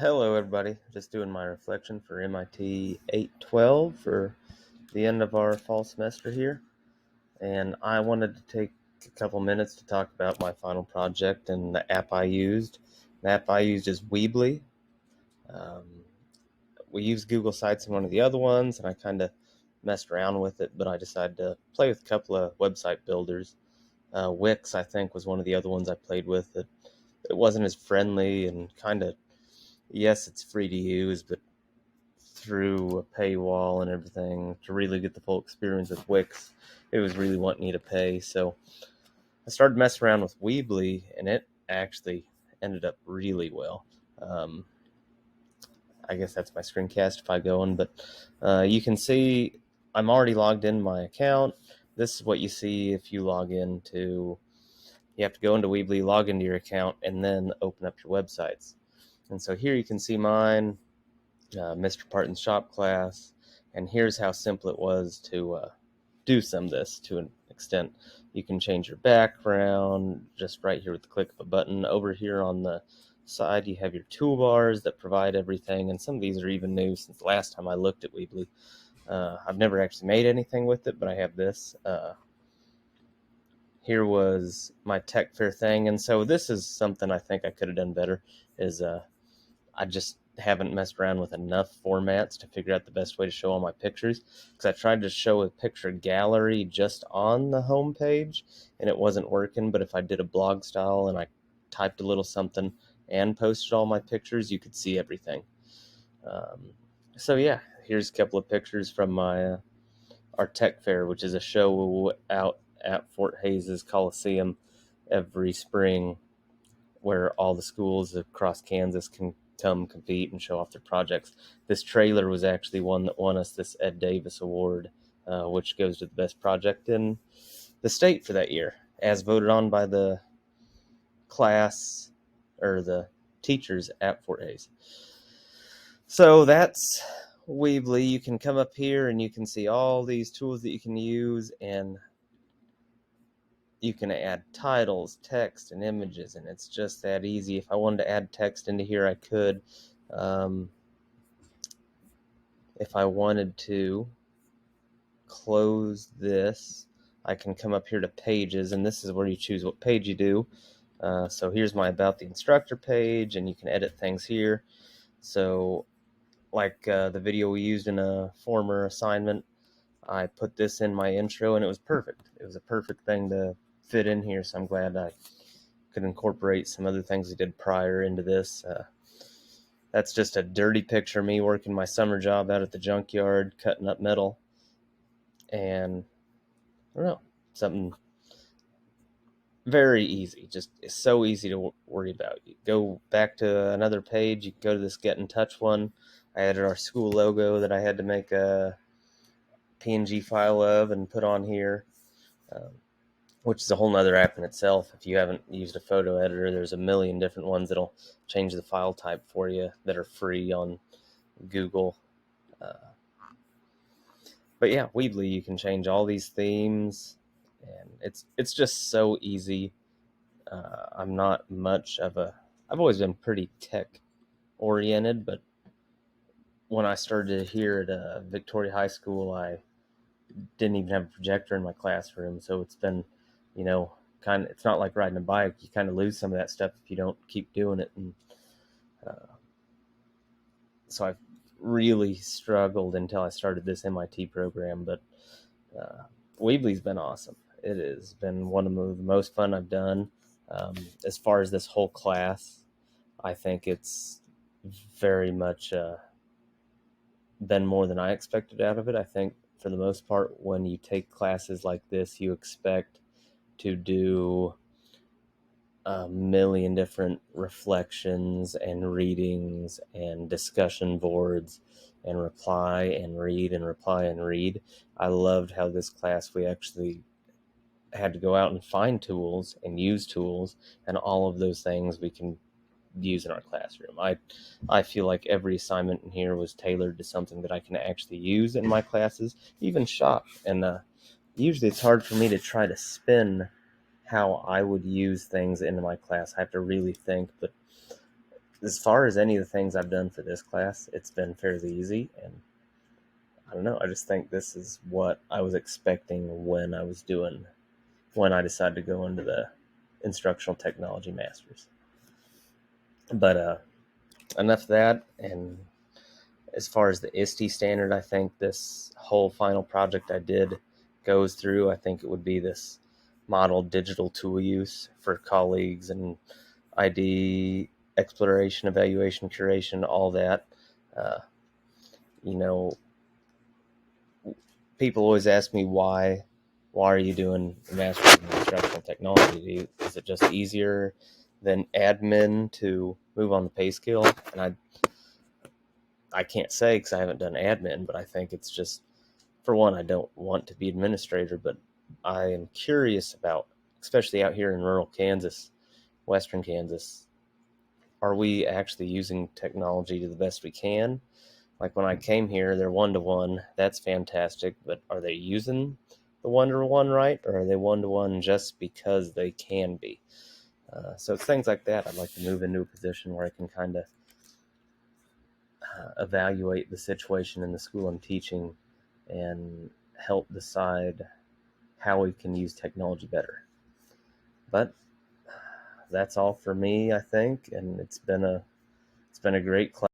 Hello, everybody. Just doing my reflection for MIT 812 for the end of our fall semester here. And I wanted to take a couple minutes to talk about my final project and the app I used. The app I used is Weebly. Um, we used Google Sites in one of the other ones, and I kind of messed around with it, but I decided to play with a couple of website builders. Wix, I think, was one of the other ones I played with. It wasn't as friendly and kind of, yes, it's free to use, but through a paywall and everything to really get the full experience with Wix, it was really wanting you to pay. So I started messing around with Weebly, and it actually ended up really well. I guess that's my screencast if I go on, but you can see I'm already logged in my account. This is what you see if you log into. You have to go into Weebly, log into your account, and then open up your websites. And so here you can see mine. Mr. Parton's shop class, and here's how simple it was to do some of this to an extent. You can change your background just right here with the click of a button. Over here on the side, you have your toolbars that provide everything, and some of these are even new since the last time I looked at Weebly. I've never actually made anything with it, but I have this. Here was my tech fair thing, and so this is something I think I could have done better, is I just haven't messed around with enough formats to figure out the best way to show all my pictures, because I tried to show a picture gallery just on the home page and it wasn't working. But if I did a blog style and I typed a little something and posted all my pictures, you could see everything. So yeah, here's a couple of pictures from my our tech fair, which is a show out at Fort Hays Coliseum every spring, where all the schools across Kansas can come compete and show off their projects. This trailer was actually one that won us this Ed Davis Award, which goes to the best project in the state for that year, as voted on by the class or the teachers at Fort Hays. So that's Weebly. You can come up here and you can see all these tools that you can use, and you can add titles, text, and images, and it's just that easy. If I wanted to add text into here, I could. If I wanted to close this, I can come up here to pages, and this is where you choose what page you do. So here's my About the Instructor page, and you can edit things here. So like the video we used in a former assignment, I put this in my intro, and it was perfect. It was a perfect thing to fit in here, so I'm glad I could incorporate some other things we did prior into this. That's just a dirty picture of me working my summer job out at the junkyard, cutting up metal. And I don't know, something very easy. Just it's so easy to worry about. You go back to another page, you can go to this Get in Touch one. I added our school logo that I had to make a PNG file of and put on here, which is a whole nother app in itself. If you haven't used a photo editor, there's a million different ones that'll change the file type for you that are free on Google. But yeah, Weebly, you can change all these themes, and it's just so easy. I'm not much of a. I've always been pretty tech oriented, but when I started here at Victoria High School, I didn't even have a projector in my classroom, so it's been, you know, kind of. It's not like riding a bike. You kind of lose some of that stuff if you don't keep doing it, and so I've really struggled until I started this MIT program. But uh, Weebly's been awesome. It has been one of the most fun I've done. As far as this whole class, I think it's very much been more than I expected out of it. I think for the most part, when you take classes like this, you expect to do a million different reflections and readings and discussion boards and reply and read and reply and read. I loved how this class we actually had to go out and find tools and use tools, and all of those things we can use in our classroom. I feel like every assignment in here was tailored to something that I can actually use in my classes, even shop. And usually it's hard for me to try to spin how I would use things into my class. I have to really think, but as far as any of the things I've done for this class, it's been fairly easy. And I don't know, I just think this is what I was expecting when I decided to go into the instructional technology masters. But enough of that. And as far as the ISTE standard, I think this whole final project I did goes through. I think it would be this model digital tool use for colleagues and ID exploration, evaluation, curation, all that. Uh, you know, people always ask me why are you doing the master's in instructional technology? Is it just easier than admin to move on the pay scale? And I can't say because I haven't done admin, but I think it's just, for one, I don't want to be administrator, but I am curious about, especially out here in rural Kansas, western Kansas, are we actually using technology to the best we can? Like when I came here, they're one-to-one. That's fantastic, but are they using the one-to-one right, or are they one-to-one just because they can be? So it's things like that. I'd like to move into a position where I can kind of evaluate the situation in the school I'm teaching and help decide how we can use technology better. But that's all for me, I think, and it's been a great class.